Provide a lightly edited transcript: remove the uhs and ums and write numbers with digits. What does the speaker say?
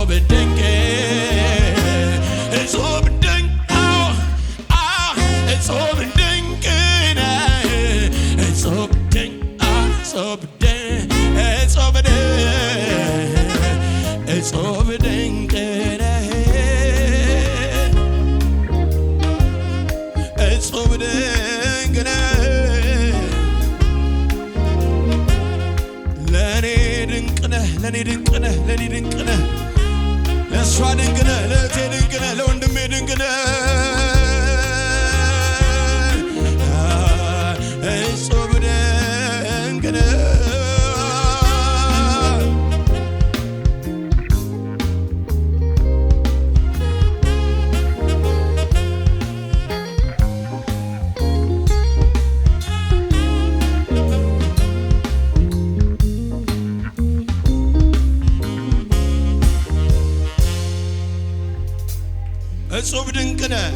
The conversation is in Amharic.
እጹብ ድንቅ እጹብ ድንቅ እጹብ ድንቅ ነህ እጹብ ድንቅ እጹብ ድንቅ እጹብ ድንቅ እጹብ ድንቅ ነህ እጹብ ድንቅ ነህ ለኔ ድንቅ ነህ ለኔ ድንቅ ነህ ለኔ ድንቅ ነህ ለእሷ ድንቅ ነህ ለእቴ ድንቅ ነህ ለወንድሜ ድንቅ ነህ እጹብ ድንቅ ነህ እጹብ ድንቅ ነህ